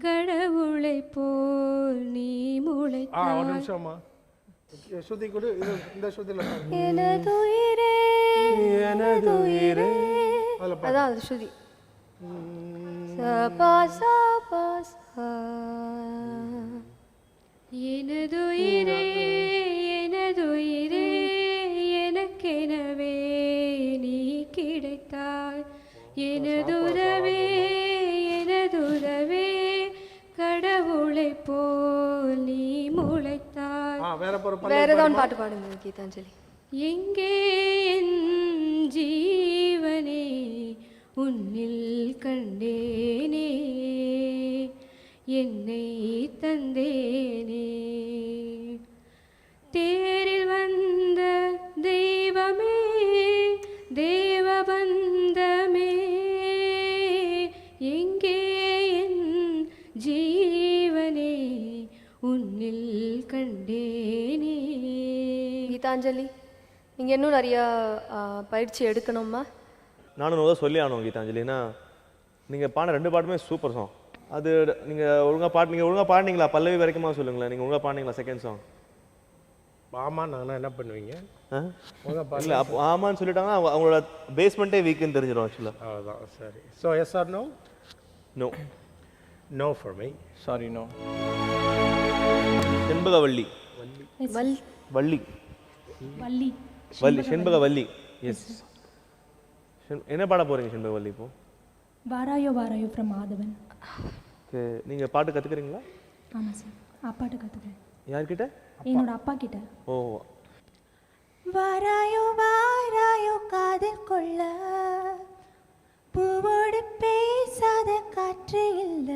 கடவுளை போல் நீ முளைத்தாய். ஒரு நிமிஷமா ஸ்ருதி கொடு, இந்த ஸ்ருதியில் எனதுயிரே எனதுயிரே, அதான் அது ஸ்ருதி. சபா சபா சா. எனதுயிரே எனதுயிரே எனக்கெனவே நீ கிடைத்தாய், எனதுறவே எனதுறவே கடவுளை போல் நீ முளைத்தாய். வேற ஏதாவது பாட்டு பாடுங்க கீதாஞ்சலி. எங்கே என் ஜீவனே உன்னில் கண்டேனே, என்னை தந்தேனே, தேரில் வந்த தெய்வமே தேவபந்தமே, எங்கே என் ஜீவனே உன்னில் கண்டேனே. கீதாஞ்சலி, நீங்கள் இன்னும் நிறையா பயிற்சி எடுக்கணுமா? நானும் தான் சொல்லி ஆகணும் கீதாஞ்சலினா. நீங்கள் பாடின 2 பாட்டுமே சூப்பர் சாங். அது நீங்கள் ஒழுங்காக பாடினீங்களா? பல்லவி வரைக்குமா சொல்லுங்களேன். நீங்கள் ஒழுங்காக பாடினீங்களா செகண்ட் சாங்? ஆமாம். நாங்கள் என்ன பண்ணுவீங்க? இல்லை அப்போ ஆமான்னு சொல்லிட்டாங்கன்னா அவங்களோட பேஸ்மெண்ட்டே வீக்குன்னு தெரிஞ்சிடும் ஆக்சுவலாக. அவ்வளோதான். சரி. So yes or no? No. No for me. Sorry, no. Shenbagavalli. Valli Valli Valli Shenbagavalli. Yes. என்ன பாட போகிறீங்க செண்பகவல்லி இப்போ? வாராயோ வாராயோ ஃப்ரம் மாதவன். ஓகே. நீங்கள் பாட்டு கற்றுக்குறீங்களா? ஆமாம் சார், அப்பாட்ட கற்றுக்கிறேன். யார்கிட்ட? என்னோட அப்பா கிட்ட. ஓ. வாராயோ வாராயோ காதல் கொள்ள, பூவோடு பேசாத காற்று இல்ல,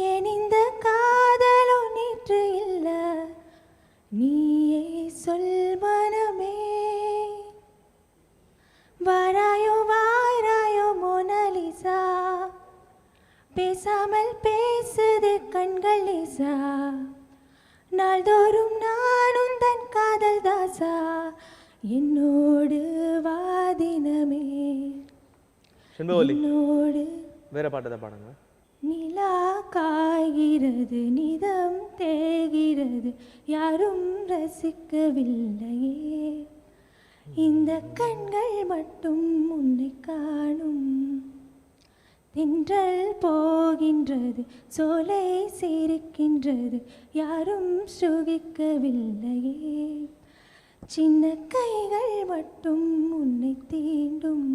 ஏன் இந்த காதலோ நேற்று இல்ல, நீயே சொல் மனமே. வாராயோ வாராயோ மோனாலிசா, பேசாமல் பேசுது கண்கள் லேசா, நாள்தோறும் நானும் தன் காதல் தாசா, என்னோடு வாதினமே. செண்பகவல்லி என்னோடு. வேற பாட்டு தான் பாடுங்க. நிலா காய்கிறது நிதம் தேய்கிறது யாரும் ரசிக்கவில்லையே இந்த கண்கள் மட்டும் உன்னை காணும் தென்றல் போகின்றது சோலை சிரிக்கின்றது யாரும் சுகிக்கவில்லையே சின்ன கைகள் மட்டும் உன்னை தீண்டும்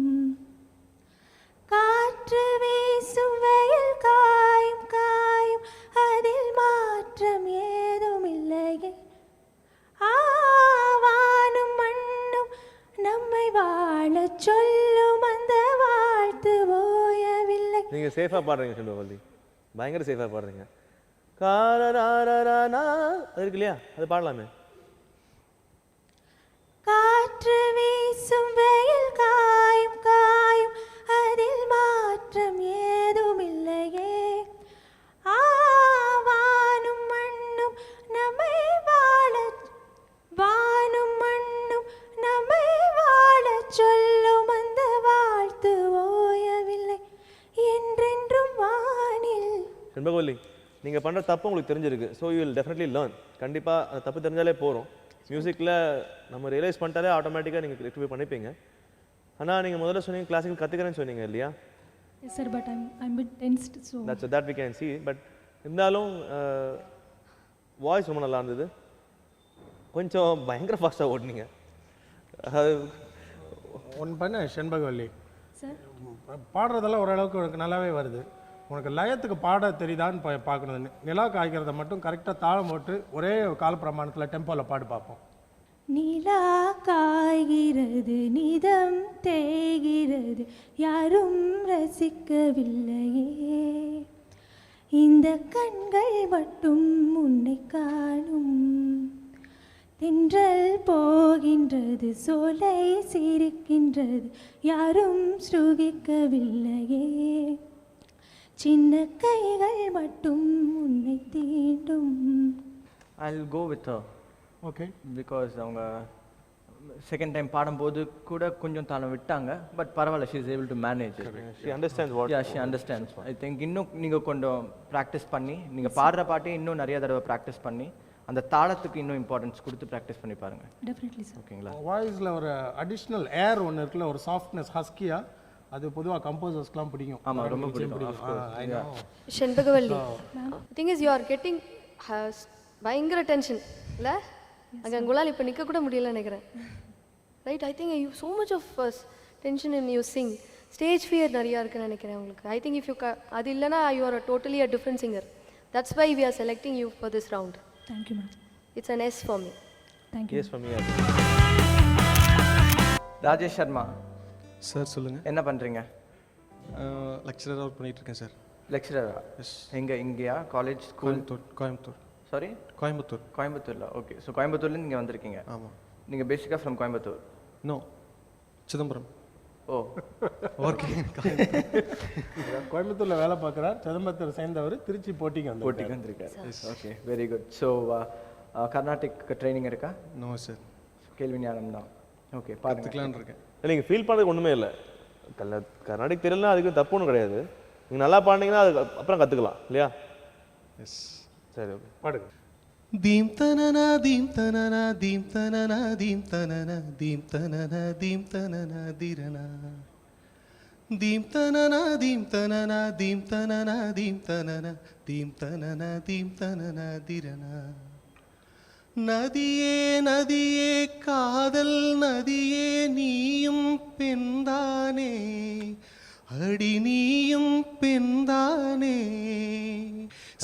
காற்று வீசும் வெயில் காயும் காயும் அதில் மாற்றம் ஏதும் இல்லையே ஆவானும் மண்ணும் நம்மை வாழச் சொல்லும் அந்த வாழ்த்து ஓயவில்லை. நீங்க சேஃபா பாடுறீங்க செண்பகவல்லி, பயங்கர சேஃபா பாடுறீங்க. காரராரரானா அது இருக்கு இல்லையா, அது பாடலாமே. காற்று வீசும் வெயில் காயும் காயும் அதில் மாற்றம் ஏதும் இல்லையே ஆவானும் மண்ணும் நம்மை வாழ வானும் மண்ணும் நம்மை வாழ சொல்லும் அந்த வாழ்த்து ஓயவில்லை என்றென்றும் வானில். செண்பகவல்லி, நீங்க பண்ற தப்பு உங்களுக்கு தெரிஞ்சிருக்கு. So you will definitely learn. கண்டிப்பா அந்த தப்பு தெரிஞ்சாலே போகிறோம். மியூசிக்கில் நம்ம ரியலைஸ் பண்ணிட்டாலே ஆட்டோமேட்டிக்காக நீங்கள் ரெக்டிஃபை பண்ணிப்பீங்க. ஆனால் நீங்கள் முதல்ல சொன்னீங்க கிளாசிக்கல் கற்றுக்கிறேன்னு சொன்னீங்க இல்லையா? Yes sir, but I'm a bit tensed, so that we can see. But இருந்தாலும் வாய்ஸ் ரொம்ப நல்லா இருந்தது. கொஞ்சம் பயங்கர ஃபாஸ்ட்டாக ஓட்டினீங்க. ஒன்று பண்ண செண்பகவல்லி, சார் பாடுறதெல்லாம் ஓரளவுக்கு உனக்கு நல்லாவே வருது. உனக்கு லயத்துக்கு பாட தெரியுதான்னு பார்க்கணும். நிலா காய்க்கிறத மட்டும் கரெக்டாக தாளம் போட்டு ஒரே கால பிரமாணத்தில் டெம்போவில் பாடு பார்ப்போம். நிலா காய்கிறது நிதம் தேய்கிறது யாரும் ரசிக்கவில்லையே இந்த கண்கள் மட்டும் உன்னை காணும் தென்றல் போகின்றது சோலை சிரிக்கின்றது யாரும் சுகிக்கவில்லையே சின்ன கைகள் மட்டும் உன்னை தீண்டும். I'll go with her. Okay. Because அவங்க செகண்ட் டைம் பாடும்போது கூட கொஞ்சம் தாளம் விட்டாங்க. பட் பரவாயில்ல, she is able to manage it. She understands what. Yeah, she understands. I think இன்னும் நீங்கள் கொஞ்சம் ப்ராக்டிஸ் பண்ணி நீங்கள் பாடுற பாட்டே இன்னும் நிறைய தடவை ப்ராக்டிஸ் பண்ணி அந்த தாளத்துக்கு இன்னும் இம்பார்ட்டன்ஸ் கொடுத்து ப்ராக்டிஸ் பண்ணி பாருங்கள். Definitely sir. ஓகேங்களா? வாய்ஸில் ஒரு அடிஷ்னல் ஏர் ஒன்று இருக்குல்ல, ஒரு சாஃப்ட்னஸ் ஹஸ்கியா, அது பொதுவாக கம்போசர்ஸ்க்குலாம் பிடிக்கும். ஆமாம், ரொம்ப பிடிக்கும். Shenbagavalli, thing is you are getting பயங்கர டென்ஷன் இல்லை? அங்கே உங்களால் இப்போ நிற்க கூட முடியல நினைக்கிறேன். Right, I think you so much of tension in you sing. Stage fear நிறையா இருக்குன்னு நினைக்கிறேன் உங்களுக்கு. ஐ திங்க் இஃப் யூ அது இல்லைனா you are totally a different singer. That's why we are selecting you for this round. Thank you ma'am. It's an yes for me. Thank you. Yes for me. Rajesh Sharma sir சொல்லுங்கள். என்ன பண்ணுறீங்க? லெக்சரராக ஒர்க் பண்ணிகிட்ருக்கேன் சார். லெக்சரரா? எஸ். எங்கே? இங்கேயா? College, school? கோயம்புத்தூர். சாரி, கோயம்புத்தூரில். ஓகே. ஸோ கோயம்புத்தூர்லேருந்து இங்கே வந்திருக்கீங்க. ஆமாம். நீங்கள் பேசிக்காக from Coimbatore? No, Chidambaram. Oh, okay. கோயம்புத்தூரில் வேலை பார்க்குறார். சிதம்பரத்தில் சேர்ந்தவர் திருச்சி போட்டிக்கு வந்திருக்காரு. Okay, very good. So Carnatic training இருக்கா? நோ சார், கேள்வி ஞானம் தான். ஓகே, பார்த்துக்கலான்னு இருக்கேன். நீங்கள் ஃபீல் பண்ணுறதுக்கு ஒன்றுமே இல்லை. கர்நாடிக் தெரியலனா அதுக்கு தப்பு ஒன்றும் கிடையாது. நீங்கள் நல்லா பாடினீங்கன்னா அதுக்கு அப்புறம் கற்றுக்கலாம் இல்லையா? எஸ். சரி, ஓகே, பாடுங்க. தீம் தனனா தீம் தனனா தீம் தனனா தீம் தனனா தீம் தனனா தீம் தனனா திரனா தீம் தனனா தீம் தனனா தீம் தனனா தீம் தனனா தீம் தனனா தீம் தனனா திரனா. நதியே நதியே காதல் நதியே நீயும் பெண்தானே அடி நீயும் பெண்தானே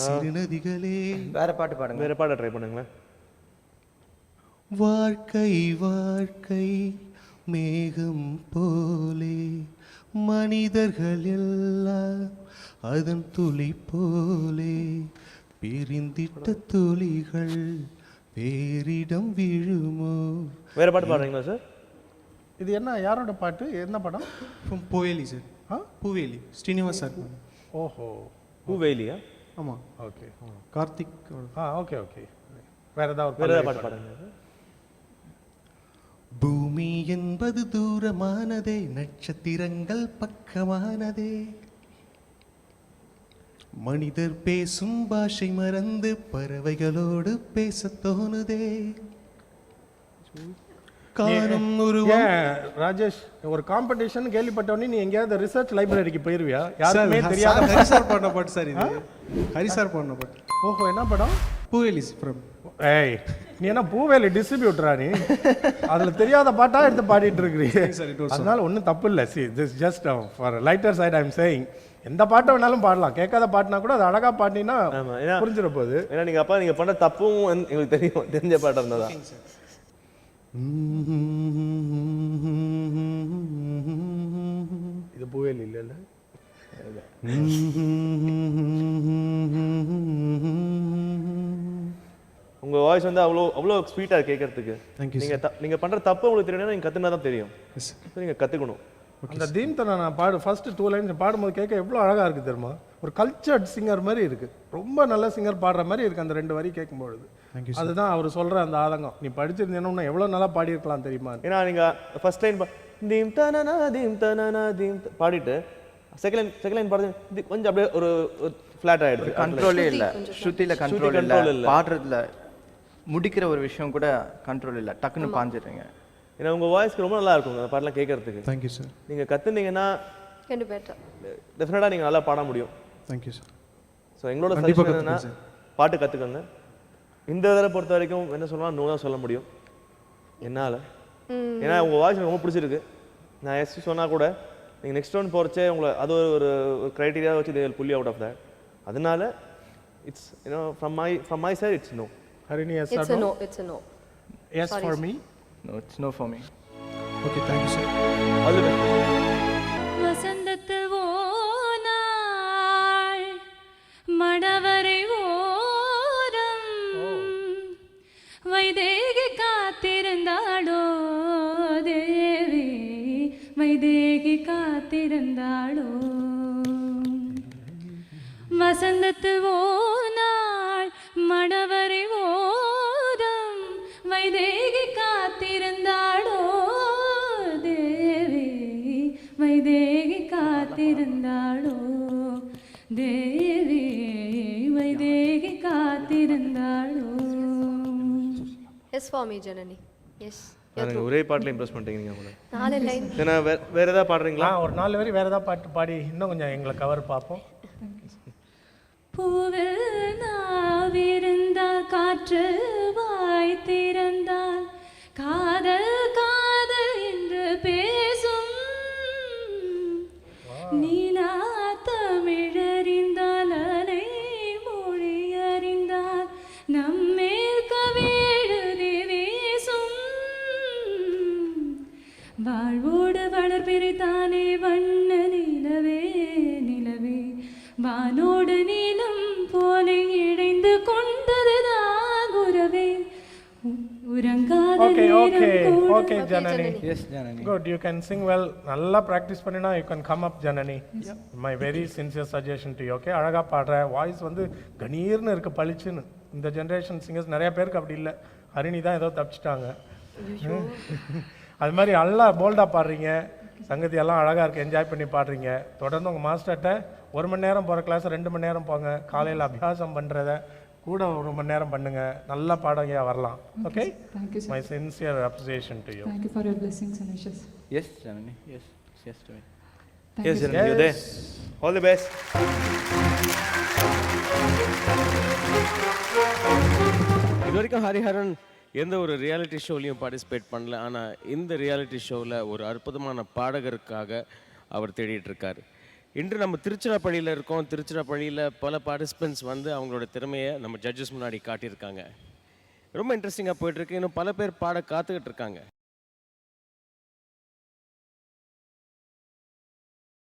சிறு நதிகளே. வேற பாட்டு பாடுங்க. வேற பாட ட்ரை பண்ணுங்களேன். வாழ்க்கை வாழ்க்கை மேகம் போலே மனிதர்கள் எல்லாம் அதன் துளி போலே பிரிந்திட்ட துளிகள் பேரிடம் விழுமோ. வேற பாட்டு பாடுறீங்களா சார்? இது என்ன, யாரோட பாட்டு, என்ன படம்? பூவேலி சார். பூவேலி, ஸ்ரீனிவாஸ் சார். ஓஹோ, பூவேலியா? ஆமாம். ஓகே, கார்த்திக். Okay okay. வேற ஏதாவது பாட்டு பாடுங்க. பூமி என்பது தூரமானதே நட்சத்திரங்கள் பக்கமானதே. மனிதர் பேசும் பாஷை மறந்து பறவைகளோடு பேச தோணுதே. காணும் உருவம். ராஜேஷ், ஒரு காம்படிஷன் கேள்விப்பட்டவொடனே நீ எங்கேயாவது ரிசர்ச் லைப்ரரிக்கு போயிருவியா? யாருமே தெரியாத ஹரிசார் பாடின பாட்டு சார் இது. ஹரிசார் பாடின பாட்டு. ஓஹோ, என்ன படம்? பூவேலி ஃப்ரம். ஏய், நீ என்ன பூவேலி டிஸ்ட்ரிபியூட்டரா நீ? அதில் தெரியாத பாட்டா எடுத்து பாடிட்டு இருக்கிறீங்க. அதனால ஒன்றும் தப்பு இல்லை. See this just for lighter side I am saying. எந்த பாட்டை வேணாலும் பாடலாம். கேட்காத பாட்டுனா கூட அது அழகா பாடினா புரிஞ்சிட போகுது. ஏன்னா நீங்கள் பண்ணுற தப்பும் எங்களுக்கு தெரியும், தெரிஞ்ச பாட்டாக இருந்ததா? இது பூவேலி இல்லைல்ல? உங்கள் வாய்ஸ் வந்து அவ்வளோ ஸ்வீட்டாக கேட்கறதுக்கு. நீங்கள் பண்ணுற தப்பு உங்களுக்கு தெரியணும்னா நீங்கள் கற்றுனா தான் தெரியும். நீங்கள் கற்றுக்கணும். அந்த தீம் தன நான் ஃபர்ஸ்ட் 2 லைன்ஸ் பாடும்போது கேட்க எவ்வளோ அழகாக இருக்குது தெரியுமா? ஒரு கல்ச்சர்ட் சிங்கர் மாதிரி இருக்குது. ரொம்ப நல்ல சிங்கர் பாடுற மாதிரி இருக்குது அந்த 2 வரி கேட்கும்பொழுது. அதுதான் அவர் சொல்கிற அந்த ஆதங்கம். நீ படிச்சிருந்தேன்னா எவ்வளோ நல்லா பாடியிருக்கலாம் தெரியுமா? ஏன்னா நீங்கள் ஃபர்ஸ்ட் லைன் தீம் தனனா தீம் தனனா தீம் பாடிட்டு செகண்ட் லைன் பாடுறது கொஞ்சம் அப்படியே ஒரு ஃப்ளாட் ஆகிடுது. கண்ட்ரோலே இல்லை, ஸ்ருதியில் கண்ட்ரோல் இல்லை, பாடுறதுல முடிக்கிற ஒரு விஷயம் கூட கண்ட்ரோல் இல்லை, டக்குன்னு பாஞ்சிடுறீங்க. ஏன்னா உங்கள் வாய்ஸ்க்கு ரொம்ப நல்லா இருக்கும் அந்த பாட்டெலாம் கேட்கறதுக்கு. Thank you sir. நீங்கள் கற்றுனீங்கன்னா டெஃபினட்டாக நீங்கள் நல்லா பாட முடியும். Thank you sir. ஸோ எங்களோட சஜஷன் என்னன்னா பாட்டு கற்றுக்கோங்க. இந்த தடவை பொறுத்த வரைக்கும் என்ன சொல்லலாம், நோ தான் சொல்ல முடியும் என்னால். ஏன்னா உங்கள் வாய்ஸ் எனக்கு ரொம்ப பிடிச்சிருக்கு. நான் எஸ் சொன்னால் கூட நீங்கள் நெக்ஸ்ட் ரவுண்ட் போகிறச்சே உங்களை அது ஒரு க்ரைட்டீரியா வச்சு they will pull you out of that. அதனால it's from my side it's no. Harini, yes It's a no. It's a no. Yes for me. No, it's no for me. Okay, thank you sir. All the best. வசந்தத்து ஓநாள் மணவரை ஓரம் வைதேகி காத்திருந்தாளோ தேவி, வைதேகி காத்திருந்தாளோ. வசந்தத்து ஓநாள் மணவரை ஓரம் வைதேகி காத்திருந்தாளோ தேவி, வைதேகி காத்திருந்தாளோ தேவி, Vaidehi காத்திருந்தாளோ. Yes for me, Janani. Yes. ஒரே பாட்டில் இம்ப்ரெஸ் பண்ணிட்டீங்க நீங்கள் கூட. 4 லைன். ஏன்னா வேற ஏதாவது பாடுறீங்களா? ஒரு 4 வரி வேற ஏதாவது பாட்டு பாடி இன்னும் கொஞ்சம் எங்களை கவர் பார்ப்போம். பூவில் நாவிருந்தால் காற்று வாய் திறந்தால் காதல் காதல் என்று பேசும். நீலா தமிழறிந்தால் அலை மொழி அறிந்தால் நம்மேல் கவிழுதி வீசும். வாழ்வோடு வளர்பிரித்தானே வண்ண நிலவே நிலவே, வானோடு நீலம் போல இழைந்து கொண்டதுதான் உறவே, உறங்காத நேரம் கூட. Okay, Janani. Yes, Janani. Good, you can sing well. நல்லா ப்ராக்டிஸ் பண்ணினா you can come up, Janani. My very sincere suggestion to you. Okay, அழகா பாடுற வாய்ஸ் வந்து கணீர்னு இருக்கு, பளிச்சுன்னு. இந்த ஜென்ரேஷன் சிங்கர்ஸ் நிறைய பேருக்கு அப்படி இல்லை. ஹரிணி தான் ஏதோ தப்பிச்சிட்டாங்க. அது மாதிரி நல்லா போல்டாக பாடுறீங்க. சங்கதி எல்லாம் அழகாக இருக்குது, என்ஜாய் பண்ணி பாடுறீங்க. தொடர்ந்து உங்கள் மாஸ்டர்கிட்ட 1 மணி நேரம் போகிற கிளாஸ் 2 மணி நேரம் போங்க. காலையில் அபியாசம் பண்ணுறத கூட 1 மணி நேரம் பண்ணுங்க. நல்லா பாடகையாக வரலாம். Okay, my sincere appreciation to you. Thank you for your blessings and wishes. Yes, Janani. Yes, yes to me. Yes, Janani, you're there. All the best. இது வரைக்கும் ஹரிஹரன் எந்த ஒரு ரியாலிட்டி ஷோலையும் பார்ட்டிசிபேட் பண்ணல. ஆனால் இந்த ரியாலிட்டி ஷோவில் ஒரு அற்புதமான பாடகருக்காக அவர் தேடிட்டு இருக்கார். இன்று நம்ம திருச்சிராப்பள்ளியில் இருக்கோம். திருச்சிராப்பள்ளியில் பல பார்ட்டிசிபெண்ட்ஸ் வந்து அவங்களோட திறமையை நம்ம ஜட்ஜஸ் முன்னாடி காட்டியிருக்காங்க. ரொம்ப இன்ட்ரெஸ்டிங்காக போயிட்டுருக்கு. இன்னும் பல பேர் பாட காத்துக்கிட்டு இருக்காங்க.